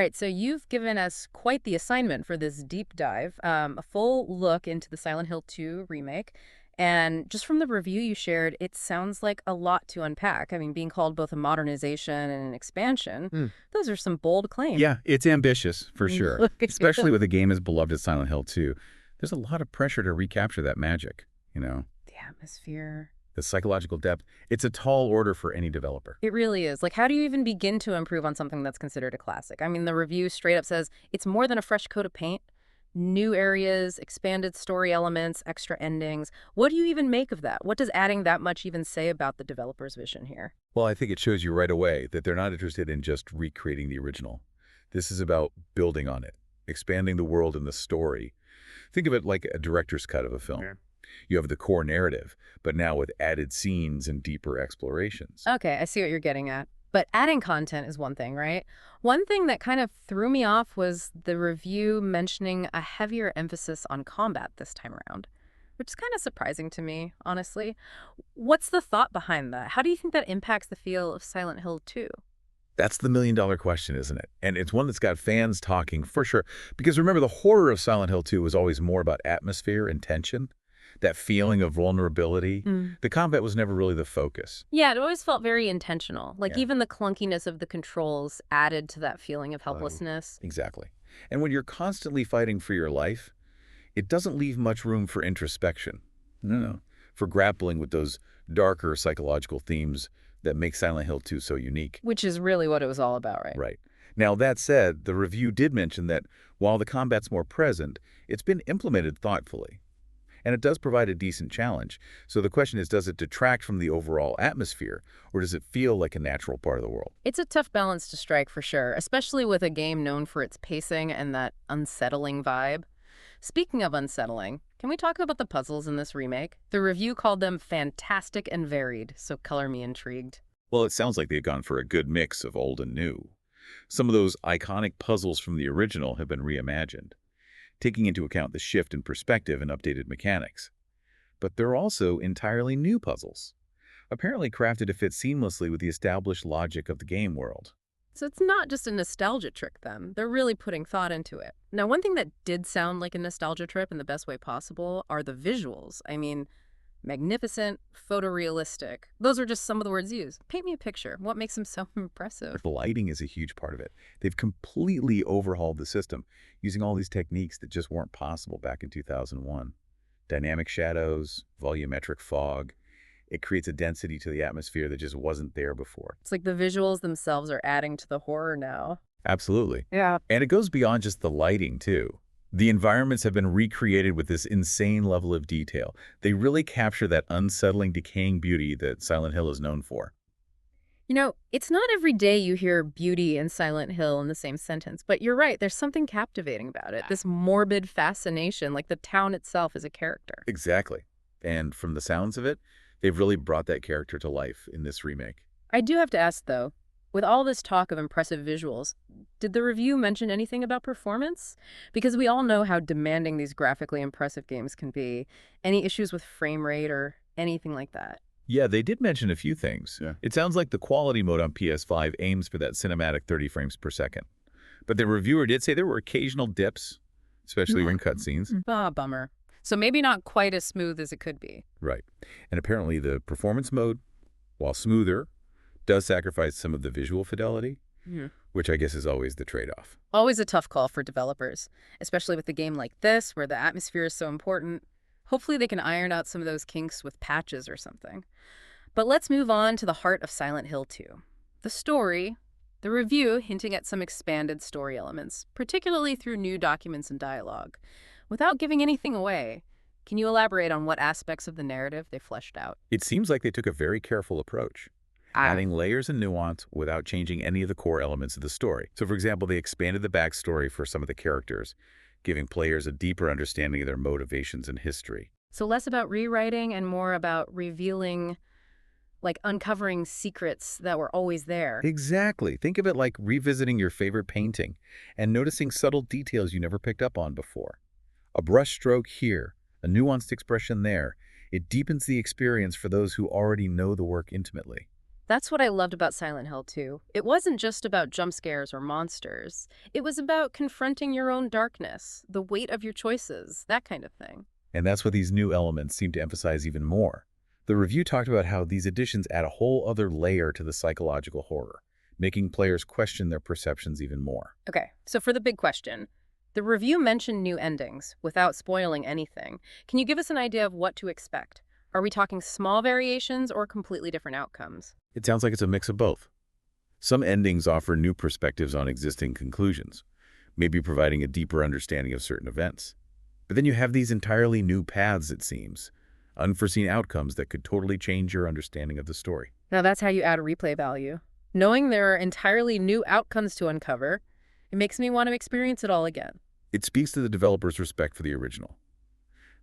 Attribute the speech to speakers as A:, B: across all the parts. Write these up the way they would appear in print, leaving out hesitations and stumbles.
A: right, so you've given us quite the assignment for this deep dive, a full look into the Silent Hill 2 remake. And just from the review you shared, it sounds like a lot to unpack. I mean, being called both a modernization and an expansion,
B: Hmm.
A: those are some bold claims.
B: Yeah, it's ambitious, for sure.
A: Look at
B: Especially with a game as beloved as Silent Hill 2. There's a lot of pressure to recapture that magic, you know?
A: the atmosphere.
B: The psychological depth. It's a tall order for any developer.
A: It really is. Like, how do you even begin to improve on something that's considered a classic? I mean, the review straight up says it's more than a fresh coat of paint. New areas, expanded story elements, extra endings. What do you even make of that? What does adding that much even say about the developer's vision here?
B: Well, I think it shows you right away that they're not interested in just recreating the original. This is about building on it, expanding the world and the story. Think of it like a director's cut of a film.
C: Yeah.
B: You have the core narrative, but now with added scenes and deeper explorations.
A: Okay, I see what you're getting at. But adding content is one thing, right? One thing that kind of threw me off was the review mentioning a heavier emphasis on combat this time around, which is kind of surprising to me, honestly. What's the thought behind that? How do you think that impacts the feel of Silent Hill 2?
B: That's the million-dollar question, isn't it? And it's one that's got fans talking for sure. Because remember, the horror of Silent Hill 2 was always more about atmosphere and tension, that feeling of vulnerability. The combat was never really the focus.
A: Yeah, it always felt very intentional. Like
B: Yeah.
A: even the clunkiness of the controls added to that feeling of helplessness.
B: Exactly. And when you're constantly fighting for your life, it doesn't leave much room for introspection. No. For grappling with those darker psychological themes that make Silent Hill 2 so unique.
A: Which is really what it was all about, right?
B: Right. Now, that said, the review did mention that while the combat's more present, it's been implemented thoughtfully. And it does provide a decent challenge. So the question is, does it detract from the overall atmosphere, or does it feel like a natural part of the world?
A: It's a tough balance to strike for sure, especially with a game known for its pacing and that unsettling vibe. Speaking of unsettling, can we talk about the puzzles in this remake? The review called them fantastic and varied, so color me intrigued.
B: Well, it sounds like they've gone for a good mix of old and new. Some of those iconic puzzles from the original have been reimagined, taking into account the shift in perspective and updated mechanics. But they're also entirely new puzzles, apparently crafted to fit seamlessly with the established logic of the game world.
A: So it's not just a nostalgia trick then. They're really putting thought into it. Now, one thing that did sound like a nostalgia trip in the best way possible are the visuals. I mean, magnificent, photorealistic. Those are just some of the words used. Paint me a picture. What makes them so impressive?
B: The lighting is a huge part of it. They've completely overhauled the system, using all these techniques that just weren't possible back in 2001. Dynamic shadows, volumetric fog. It creates a density to the atmosphere that just wasn't there before.
A: It's like the visuals themselves are adding to the horror now.
B: Absolutely.
A: Yeah.
B: And it goes beyond just the lighting, too. The environments have been recreated with this insane level of detail. They really capture that unsettling, decaying beauty that Silent Hill is known for.
A: You know, it's not every day you hear beauty and Silent Hill in the same sentence, but you're right, there's something captivating about it. This morbid fascination, like the town itself is a character.
B: Exactly. And from the sounds of it, they've really brought that character to life in this remake.
A: I do have to ask, though, with all this talk of impressive visuals, did the review mention anything about performance? Because we all know how demanding these graphically impressive games can be. Any issues with frame rate or anything like that?
B: Yeah, they did mention a few things.
C: Yeah.
B: It sounds like the quality mode on PS5 aims for that cinematic 30 frames per second. But the reviewer did say there were occasional dips, especially in cutscenes.
A: Ah, bummer. So maybe not quite as smooth as it could be.
B: Right. And apparently the performance mode, while smoother, does sacrifice some of the visual fidelity, which I guess is always the trade-off.
A: Always a tough call for developers, especially with a game like this where the atmosphere is so important. Hopefully they can iron out some of those kinks with patches or something. But let's move on to the heart of Silent Hill 2. The story, the review hinting at some expanded story elements, particularly through new documents and dialogue. Without giving anything away, can you elaborate on what aspects of the narrative they fleshed out?
B: It seems like they took a very careful approach, adding layers and nuance without changing any of the core elements of the story. So, for example, they expanded the backstory for some of the characters, giving players a deeper understanding of their motivations and history.
A: So less about rewriting and more about revealing, like uncovering secrets that were always there.
B: Exactly. Think of it like revisiting your favorite painting and noticing subtle details you never picked up on before. A brushstroke here, a nuanced expression there. It deepens the experience for those who already know the work intimately.
A: That's what I loved about Silent Hill 2. It wasn't just about jump scares or monsters. It was about confronting your own darkness, the weight of your choices, that kind of thing.
B: And that's what these new elements seem to emphasize even more. The review talked about how these additions add a whole other layer to the psychological horror, making players question their perceptions even more.
A: Okay, so for the big question, the review mentioned new endings without spoiling anything. Can you give us an idea of what to expect? Are we talking small variations or completely different outcomes?
B: It sounds like it's a mix of both. Some endings offer new perspectives on existing conclusions, maybe providing a deeper understanding of certain events. But then you have these entirely new paths, it seems, unforeseen outcomes that could totally change your understanding of the story.
A: Now that's how you add a replay value. Knowing there are entirely new outcomes to uncover, it makes me want to experience it all again.
B: It speaks to the developers' respect for the original.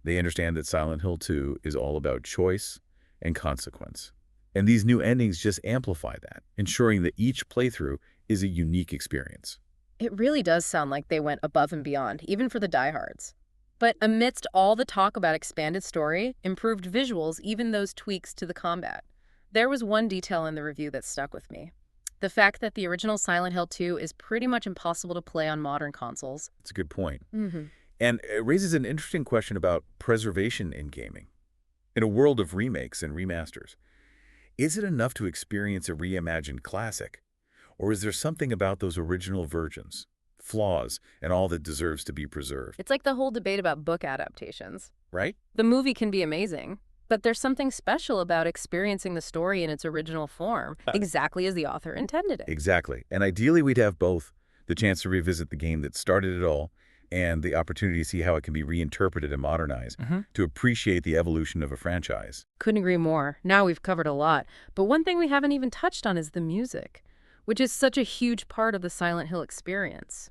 B: They understand that Silent Hill 2 is all about choice and consequence. And these new endings just amplify that, ensuring that each playthrough is a unique experience.
A: It really does sound like they went above and beyond, even for the diehards. But amidst all the talk about expanded story, improved visuals, even those tweaks to the combat, there was one detail in the review that stuck with me. The fact that the original Silent Hill 2 is pretty much impossible to play on modern consoles.
B: It's a good point.
A: Mm-hmm.
B: And it raises an interesting question about preservation in gaming. In a world of remakes and remasters, is it enough to experience a reimagined classic? Or is there something about those original versions, flaws, and all that deserves to be preserved?
A: It's like the whole debate about book adaptations.
B: Right?
A: The movie can be amazing, but there's something special about experiencing the story in its original form, exactly as the author intended it.
B: Exactly. And ideally, we'd have both the chance to revisit the game that started it all and the opportunity to see how it can be reinterpreted and modernized to appreciate the evolution of a franchise.
A: Couldn't agree more. Now we've covered a lot, but one thing we haven't even touched on is the music, which is such a huge part of the Silent Hill experience.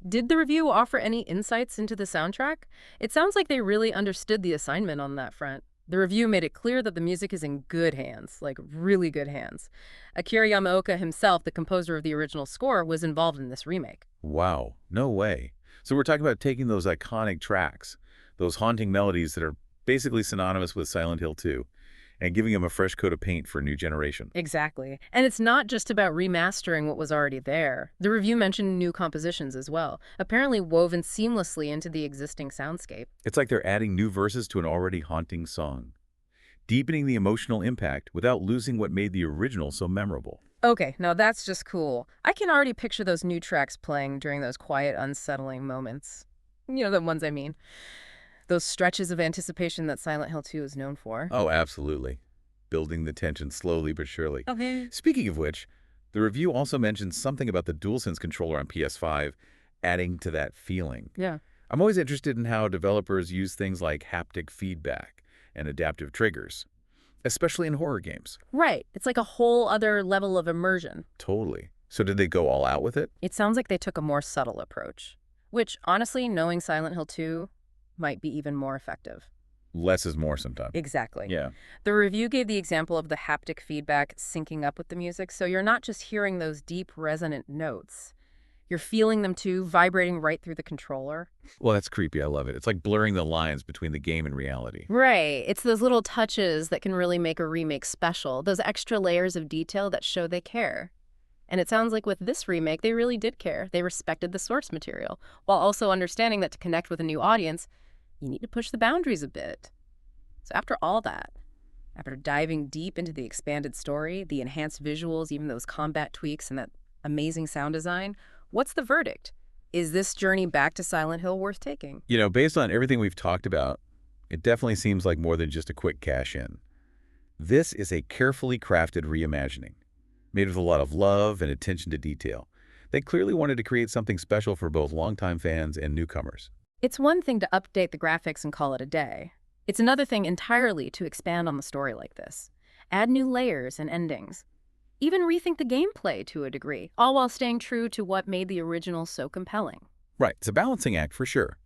A: Did the review offer any insights into the soundtrack? It sounds like they really understood the assignment on that front. The review made it clear that the music is in good hands, like really good hands. Akira Yamaoka himself, the composer of the original score, was involved in this remake.
B: Wow, no way. So we're talking about taking those iconic tracks, those haunting melodies that are basically synonymous with Silent Hill 2, and giving them a fresh coat of paint for a new generation.
A: Exactly. And it's not just about remastering what was already there. The review mentioned new compositions as well, apparently woven seamlessly into the existing soundscape.
B: It's like they're adding new verses to an already haunting song, deepening the emotional impact without losing what made the original so memorable.
A: Okay, now that's just cool. I can already picture those new tracks playing during those quiet, unsettling moments. You know the ones I mean. Those stretches of anticipation that Silent Hill 2 is known for.
B: Oh, absolutely. Building the tension slowly but surely.
A: Okay.
B: Speaking of which, the review also mentions something about the DualSense controller on PS5, adding to that feeling.
A: Yeah.
B: I'm always interested in how developers use things like haptic feedback and adaptive triggers, especially in horror games.
A: Right. It's like a whole other level of immersion.
B: Totally. So did they go all out with it?
A: It sounds like they took a more subtle approach, which, honestly, knowing Silent Hill 2 might be even more effective.
B: Less is more sometimes.
A: Exactly.
B: Yeah.
A: The review gave the example of the haptic feedback syncing up with the music, so you're not just hearing those deep, resonant notes. You're feeling them too, vibrating right through the controller.
B: Well, that's creepy. I love it. It's like blurring the lines between the game and reality.
A: Right. It's those little touches that can really make a remake special, those extra layers of detail that show they care. And it sounds like with this remake, they really did care. They respected the source material, while also understanding that to connect with a new audience, you need to push the boundaries a bit. So after all that, after diving deep into the expanded story, the enhanced visuals, even those combat tweaks and that amazing sound design, what's the verdict? Is this journey back to Silent Hill worth taking?
B: You know, based on everything we've talked about, it definitely seems like more than just a quick cash-in. This is a carefully crafted reimagining, made with a lot of love and attention to detail. They clearly wanted to create something special for both longtime fans and newcomers.
A: It's one thing to update the graphics and call it a day. It's another thing entirely to expand on the story like this. Add new layers and endings. Even rethink the gameplay to a degree, all while staying true to what made the original so compelling.
B: Right, it's a balancing act for sure.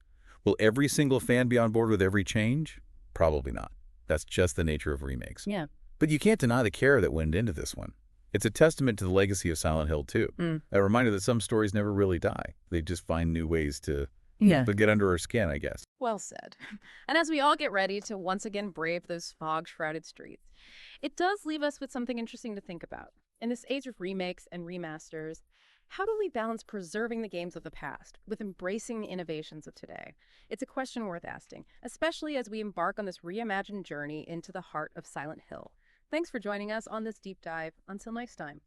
B: Will every single fan be on board with every change? Probably not. That's just the nature of remakes.
A: Yeah.
B: But you can't deny the care that went into this one. It's a testament to the legacy of Silent Hill 2. A reminder that some stories never really die. They just find new ways to
A: Yeah.
B: They'll get under our skin, I guess.
A: Well said. And as we all get ready to once again brave those fog-shrouded streets, it does leave us with something interesting to think about. In this age of remakes and remasters, how do we balance preserving the games of the past with embracing the innovations of today? It's a question worth asking, especially as we embark on this reimagined journey into the heart of Silent Hill. Thanks for joining us on this deep dive. Until next time.